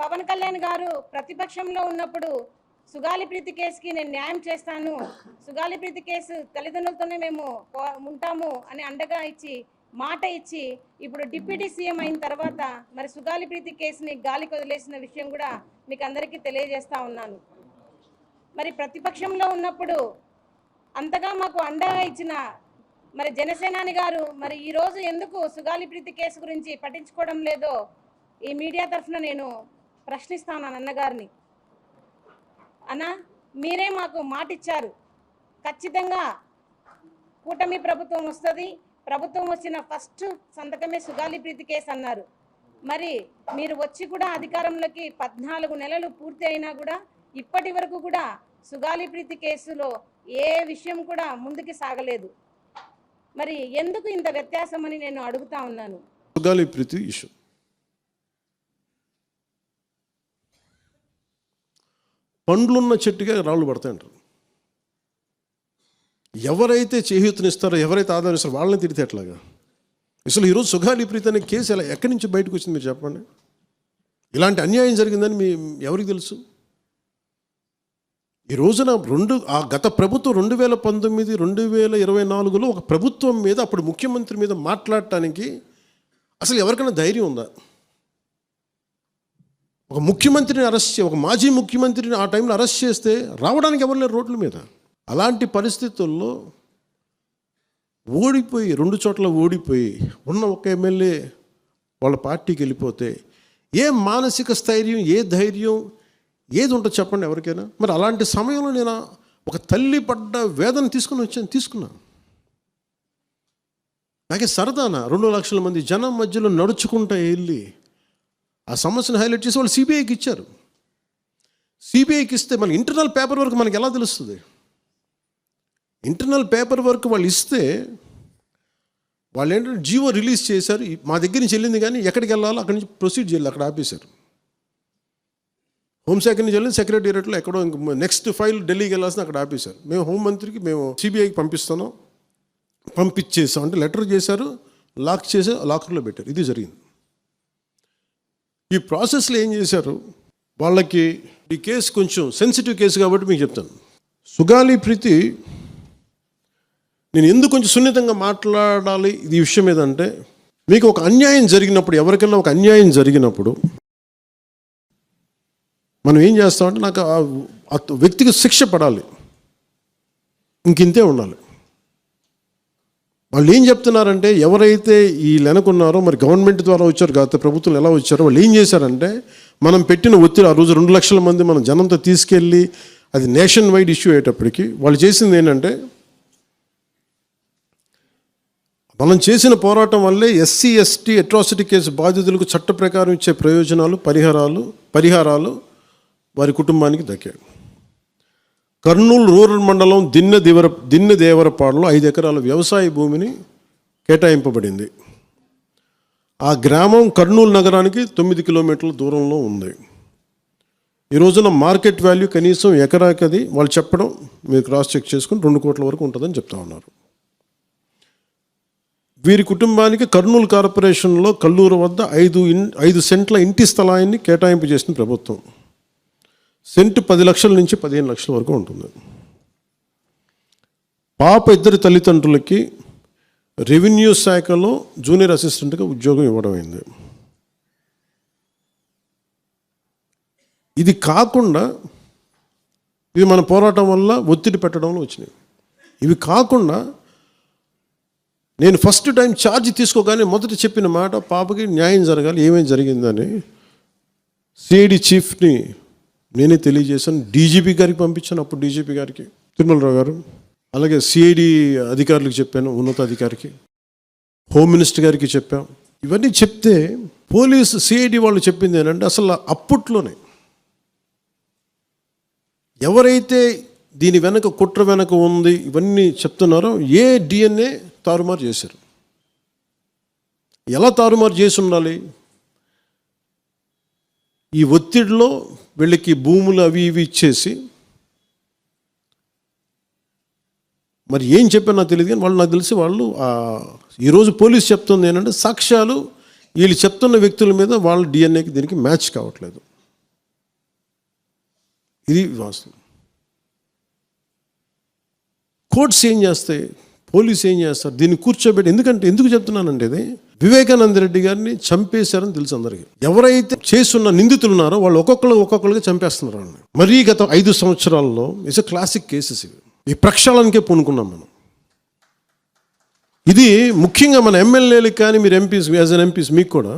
పవన్ కళ్యాణ్ గారు ప్రతిపక్షంలో ఉన్నప్పుడు సుగాలి ప్రీతి కేసుకి నేను న్యాయం చేస్తాను, సుగాలి ప్రీతి కేసు తల్లిదండ్రులతోనే మేము ఉంటాము అని అండగా ఇచ్చి మాట ఇచ్చి ఇప్పుడు డిప్యూటీ సీఎం అయిన తర్వాత మరి సుగాలి ప్రీతి కేసుని గాలికి వదిలేసిన విషయం కూడా మీకు అందరికీ తెలియజేస్తా ఉన్నాను. మరి ప్రతిపక్షంలో ఉన్నప్పుడు అంతగా మాకు అండగా ఇచ్చిన మరి జనసేనాని గారు మరి ఈరోజు ఎందుకు సుగాలి ప్రీతి కేసు గురించి పట్టించుకోవడం లేదో ఈ మీడియా తరఫున నేను ప్రశ్నిస్తాను అన్నగారిని. అన్న, మీరే మాకు మాట ఇచ్చారు, ఖచ్చితంగా కూటమి ప్రభుత్వం వస్తుంది, ప్రభుత్వం వచ్చిన ఫస్ట్ సంతకమే సుగాలి ప్రీతి కేసు అన్నారు. మరి మీరు వచ్చి కూడా అధికారంలోకి 14 నెలలు పూర్తి అయినా కూడా ఇప్పటి వరకు కూడా సుగాలి ప్రీతి కేసులో ఏ విషయం కూడా ముందుకు సాగలేదు. మరి ఎందుకు ఇంత వ్యత్యాసం అని నేను అడుగుతా ఉన్నాను. సుగాలి ప్రీతి ఇష్యూ పండ్లున్న చెట్టుగా రాళ్ళు పడతాయంటారు. ఎవరైతే చేయూతనిస్తారో, ఎవరైతే ఆదరిస్తారో వాళ్ళని తిరిగితే ఎట్లాగా? అసలు ఈరోజు సుగాలి ప్రీతి అనే కేసు ఎలా ఎక్కడి నుంచి బయటకు వచ్చింది మీరు చెప్పండి. ఇలాంటి అన్యాయం జరిగిందని ఎవరికి తెలుసు? ఈ రోజున గత ప్రభుత్వం 2019, 2024లో ఒక ప్రభుత్వం మీద, అప్పుడు ముఖ్యమంత్రి మీద మాట్లాడటానికి అసలు ఎవరికైనా ధైర్యం ఉందా? ఒక ముఖ్యమంత్రిని ఒక మాజీ ముఖ్యమంత్రిని ఆ టైంలో అరెస్ట్ చేస్తే రావడానికి ఎవరు లేరు రోడ్ల మీద. అలాంటి పరిస్థితుల్లో ఓడిపోయి 2 చోట్ల ఓడిపోయి ఉన్న ఒక ఎమ్మెల్యే వాళ్ళ పార్టీకి వెళ్ళిపోతే ఏ మానసిక స్థైర్యం, ఏ ధైర్యం, ఏది ఉంటుంది చెప్పండి ఎవరికైనా? మరి అలాంటి సమయంలో నేను ఒక తల్లి పడ్డ వేదన తీసుకున్నా. నాకే సరదానా 2 లక్షల మంది జనం మధ్యలో నడుచుకుంటూ వెళ్ళి ఆ సమస్యను హైలైట్ చేసి వాళ్ళు సిబిఐకి ఇచ్చారు. సిబిఐకి ఇస్తే మన ఇంటర్నల్ పేపర్ వర్క్ మనకి ఎలా తెలుస్తుంది? ఇంటర్నల్ పేపర్ వర్క్ వాళ్ళు ఇస్తే వాళ్ళు ఏంటంటే జీవో రిలీజ్ చేశారు, మా దగ్గర నుంచి వెళ్ళింది కానీ ఎక్కడికి వెళ్ళాలో అక్కడి నుంచి ప్రొసీడ్ చేయాలి, అక్కడ ఆపేశారు. హోంశాఖ నుంచి వెళ్ళి సెక్రటేరియట్లో ఎక్కడో నెక్స్ట్ ఫైల్ ఢిల్లీకి వెళ్ళాల్సిన అక్కడ ఆపేశారు. మేము హోంమంత్రికి మేము సిబిఐకి పంపించేసాం అంటే లెటర్ చేశారు, లాక్ చేసి లాకర్లో పెట్టారు. ఇది జరిగింది. ఈ ప్రాసెస్లో ఏం చేశారు, వాళ్ళకి ఈ కేసు కొంచెం సెన్సిటివ్ కేసు కాబట్టి మీకు చెప్తాను. సుగాలి ప్రీతి నేను ఎందుకు కొంచెం సున్నితంగా మాట్లాడాలి ఈ విషయం ఏదంటే, మీకు ఒక అన్యాయం జరిగినప్పుడు, ఎవరికైనా ఒక అన్యాయం జరిగినప్పుడు మనం ఏం చేస్తామంటే నాకు ఆ వ్యక్తికి శిక్ష పడాలి, ఇంకింతే ఉండాలి. వాళ్ళు ఏం చెప్తున్నారంటే, ఎవరైతే ఈ వెనకున్నారో మరి గవర్నమెంట్ ద్వారా వచ్చారు, గత ప్రభుత్వం ఎలా వచ్చారో వాళ్ళు ఏం చేశారంటే, మనం పెట్టిన ఒత్తిడి ఆ రోజు 2 లక్షల మంది మనం జనంతో తీసుకెళ్ళి అది నేషన్ వైడ్ ఇష్యూ అయ్యేటప్పటికి వాళ్ళు చేసింది ఏంటంటే, మనం చేసిన పోరాటం వల్లే ఎస్సీ ఎస్టీ అట్రాసిటీ కేసు బాధితులకు చట్ట ప్రకారం ఇచ్చే ప్రయోజనాలు, పరిహారాలు వారి కుటుంబానికి దక్కాయి. కర్నూలు రూరల్ మండలం దిన్నెదేవరపాడులో 5 ఎకరాల వ్యవసాయ భూమిని కేటాయింపబడింది. ఆ గ్రామం కర్నూలు నగరానికి 9 కిలోమీటర్ల దూరంలో ఉంది. ఈ రోజున మార్కెట్ వాల్యూ కనీసం ఎకరాకది వాళ్ళు చెప్పడం మీరు క్రాస్ చెక్ చేసుకుని 2 కోట్ల వరకు ఉంటుందని చెప్తా ఉన్నారు. వీరి కుటుంబానికి కర్నూలు కార్పొరేషన్లో కల్లూరు వద్ద 5 సెంట్ల ఇంటి స్థలాన్ని కేటాయింపు చేసిన ప్రభుత్వం. సెంటు 10 లక్షల నుంచి 15 లక్షల వరకు ఉంటుంది. పాప 2 తల్లిదండ్రులకి రెవెన్యూ శాఖలో జూనియర్ అసిస్టెంట్గా ఉద్యోగం ఇవ్వడం అయింది. ఇది కాకుండా ఇవి మన పోరాటం వల్ల ఒత్తిడి పెట్టడంలో వచ్చినాయి. ఇవి కాకుండా నేను ఫస్ట్ టైం ఛార్జ్ తీసుకోగానే మొదట చెప్పిన మాట, పాపకి న్యాయం జరగాలి, ఏమేమి జరిగిందని సిఐడి చీఫ్ని నేనే తెలియజేశాను. డీజీపీ గారికి పంపించాను, అప్పుడు డీజీపీ గారికి తిరుమలరావు గారు, అలాగే సిఐడి అధికారులకు చెప్పాను, ఉన్నతాధికారికి, హోమ్ మినిస్టర్ గారికి చెప్పాం. ఇవన్నీ చెప్తే పోలీసు సిఐడి వాళ్ళు చెప్పింది ఏంటంటే, అసలు అప్పట్లోనే ఎవరైతే దీని వెనక కుట్ర వెనక ఉంది ఇవన్నీ చెప్తున్నారో ఏ డిఎన్ఏ తారుమారు చేశారు. ఎలా తారుమారు చేసి ఉండాలి? ఈ ఒత్తిడిలో వీళ్ళకి భూములు అవి ఇవి ఇచ్చేసి, మరి ఏం చెప్పారు నాకు తెలియదు కానీ వాళ్ళు నాకు తెలిసి వాళ్ళు ఈరోజు పోలీసు చెప్తుంది ఏంటంటే, సాక్ష్యాలు వీళ్ళు చెప్తున్న వ్యక్తుల మీద వాళ్ళ డిఎన్ఏకి దీనికి మ్యాచ్ కావట్లేదు. ఇది వాస్తవం. కోర్ట్స్ ఏం చేస్తాయి, పోలీసు ఏం చేస్తారు, దీన్ని కూర్చోబెట్టి. ఎందుకు చెప్తున్నానంటే, ఇది వివేకానంద రెడ్డి గారిని చంపేశారని తెలుసు అందరికీ. ఎవరైతే చేస్తున్న నిందితులు ఉన్నారో వాళ్ళు ఒక్కొక్కరుగా చంపేస్తున్నారు వాళ్ళని. మరీ గత 5 సంవత్సరాల్లో ఇట్స్ ఎ క్లాసిక్ కేసెస్ ఇవి. ఈ ప్రక్షాళనకే పూనుకున్నాం మనం. ఇది ముఖ్యంగా మన ఎమ్మెల్యేలకు కానీ, మీరు ఎంపీస్, యాజ్ అన్ ఎంపీస్ మీకు కూడా,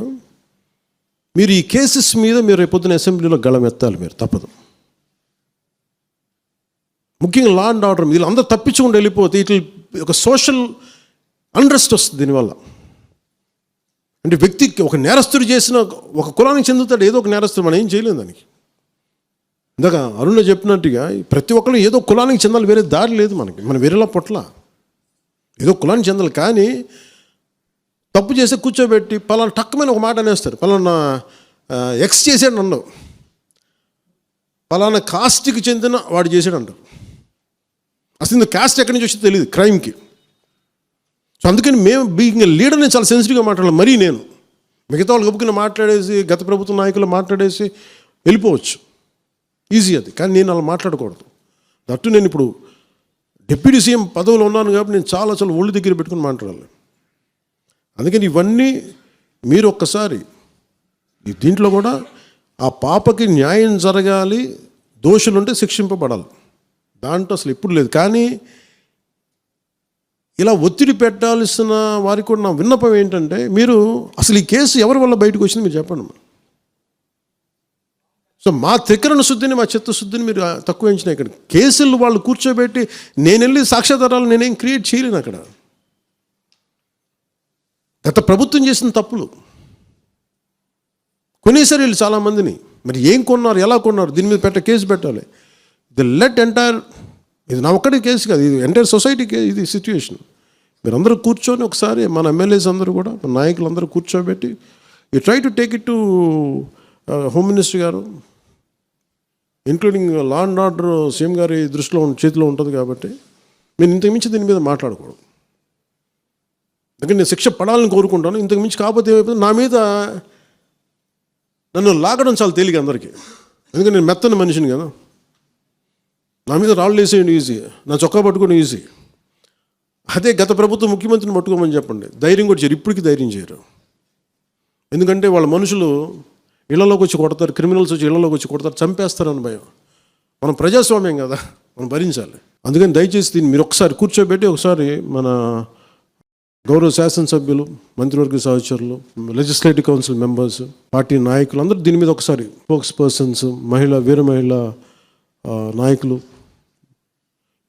మీరు ఈ కేసెస్ మీద మీరు రేపొద్దున అసెంబ్లీలో గళం ఎత్తాలి. మీరు తప్పదు. ముఖ్యంగా లా అండ్ ఆర్డర్ వీళ్ళు అందరూ తప్పించుకుంటూ వెళ్ళిపోతే ఇట్లా ఒక సోషల్ అన్రెస్ట్ వస్తుంది దీనివల్ల. అంటే వ్యక్తికి ఒక నేరస్తుడు చేసిన ఒక కులానికి చెందుతాడు, ఏదో ఒక నేరస్తుడు, మనం ఏం చేయలేము దానికి. ఇందాక అరుణ చెప్పినట్టుగా ప్రతి ఒక్కరు ఏదో కులానికి చెందాలి, వేరే దారి లేదు మనకి. మనం వేరేలా పొట్ల ఏదో కులానికి చెందాలి. కానీ తప్పు చేస్తే కూర్చోబెట్టి పలానా టక్కుమైన ఒక మాట అనేస్తారు. పలానా ఎక్స్ చేసాడు నన్ను, పలానా కాస్ట్కి చెందిన వాడు చేసాడు అంటారు. అసలు ఇంత కాస్ట్ ఎక్కడి నుంచి వచ్చి తెలియదు క్రైమ్కి. సో అందుకని మేము బీయింగ్ లీడర్ నేను చాలా సెన్సిటివ్గా మాట్లాడాలి. మరీ నేను మిగతా వాళ్ళు గబుక్కున మాట్లాడేసి, గత ప్రభుత్వ నాయకులు మాట్లాడేసి వెళ్ళిపోవచ్చు, ఈజీ అది. కానీ నేను అలా మాట్లాడకూడదు. దట్టు నేను ఇప్పుడు డిప్యూటీ సీఎం పదవిలో ఉన్నాను కాబట్టి నేను చాలా ఒళ్ళు దగ్గర పెట్టుకుని మాట్లాడాలి. అందుకని ఇవన్నీ మీరు ఒక్కసారి దీంట్లో కూడా ఆ పాపకి న్యాయం జరగాలి, దోషులుంటే శిక్షింపబడాలి, దాంట్లో అసలు ఎప్పుడు లేదు. కానీ ఇలా ఒత్తిడి పెట్టాల్సిన వారికి కూడా నా విన్నపం ఏంటంటే, మీరు అసలు ఈ కేసు ఎవరి వల్ల బయటకు వచ్చింది మీరు చెప్పండి. సో మా త్రికరణ శుద్ధిని, మా చిత్తశుద్ధిని మీరు తక్కువ ఎంచిన. ఇక్కడ కేసులు వాళ్ళు కూర్చోబెట్టి నేను వెళ్ళి సాక్ష్యాధారాలు నేనేం క్రియేట్ చేయలేను. అక్కడ గత ప్రభుత్వం చేసిన తప్పులు కొనేసారు వీళ్ళు చాలామందిని. మరి ఏం కొన్నారు, ఎలా కొన్నారు, దీని మీద కేసు పెట్టాలి. ది లెట్ ఎంటైర్, ఇది నా ఒక్కడి కేసు కాదు, ఇది ఎంటైర్ సొసైటీకి ఇది సిచ్యువేషన్. మీరందరూ కూర్చొని ఒకసారి మన ఎమ్మెల్యేస్ అందరూ కూడా, మన నాయకులందరూ కూర్చోబెట్టి you try to take it to home minister గారు, including law and order CM గారి దృష్టిలో చేతిలో ఉంటుంది. కాబట్టి నేను ఇంతకుమించి దీని మీద మాట్లాడకూడదు. ఎందుకంటే నేను శిక్ష పడాలని కోరుకుంటాను. ఇంతకుమించి కాకపోతే ఏమైపోతుంది, నా మీద నన్ను లాగడం చాలా తేలిక అందరికీ. ఎందుకంటే నేను మెత్తని మనిషిని కదా, నా మీద రాళ్ళు వేసేయండి ఈజీ, నా చొక్కా పట్టుకొని ఈజీ. అదే గత ప్రభుత్వం ముఖ్యమంత్రిని పట్టుకోమని చెప్పండి, ధైర్యం కూడా చేయరు. ఇప్పటికీ ధైర్యం చేయరు. ఎందుకంటే వాళ్ళ మనుషులు ఇళ్లలోకి వచ్చి కొడతారు, క్రిమినల్స్ వచ్చి ఇళ్లలోకి వచ్చి కొడతారు, చంపేస్తారని భయం. మనం ప్రజాస్వామ్యం కదా, మనం భరించాలి. అందుకని దయచేసి దీన్ని మీరు ఒకసారి కూర్చోబెట్టి, ఒకసారి మన గౌరవ శాసనసభ్యులు, మంత్రివర్గ సహచరులు, లెజిస్లేటివ్ కౌన్సిల్ మెంబర్స్, పార్టీ నాయకులు అందరూ దీని మీద ఒకసారి, స్పోక్స్ పర్సన్స్, వీర మహిళా నాయకులు,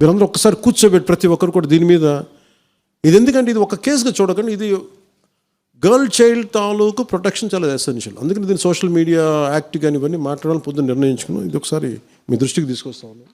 మీరందరూ ఒక్కసారి కూర్చోబెట్టి ప్రతి ఒక్కరు కూడా దీని మీద, ఇది ఎందుకంటే ఇది ఒక కేసుగా చూడకండి, ఇది గర్ల్ చైల్డ్ తాలూకు ప్రొటెక్షన్ చాలా ఎసెన్షియల్. అందుకని దీన్ని సోషల్ మీడియా యాక్ట్ కానీ ఇవన్నీ మాట్లాడాలని పొద్దున్న నిర్ణయించుకున్నాం. ఇది ఒకసారి మీ దృష్టికి తీసుకొస్తా ఉన్నాం.